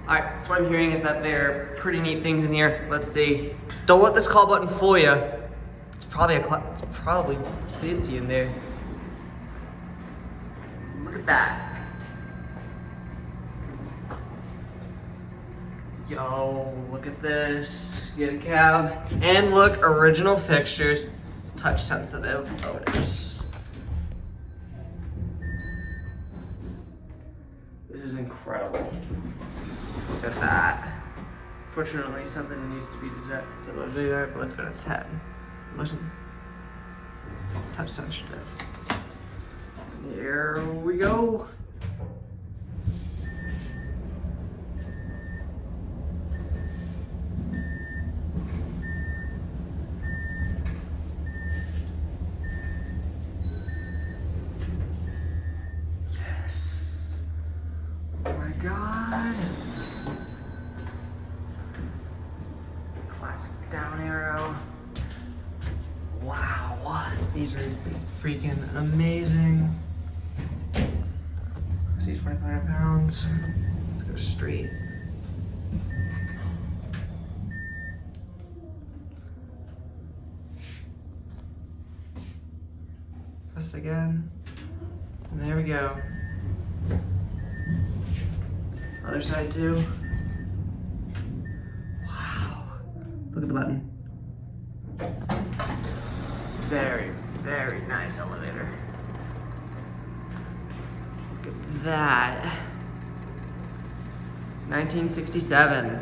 Alright, so what I'm hearing is that they're pretty neat things in here. Let's see. Don't let this call button fool you. It's probably fancy in there. Look at that. Yo, look at this. You get a cab. And look, original fixtures. Touch sensitive Otis. This is incredible. Look at that. Fortunately, something needs to be delivered, but let's go to 10. Listen. Touch sensitive. Here we go. Yes. Oh my God. Classic down arrow. Wow, these are freaking amazing. See, 25 pounds. Let's go straight. Press it again. And there we go. Other side too. Wow. Look at the button. Very, very nice elevator. Look at that. 1967.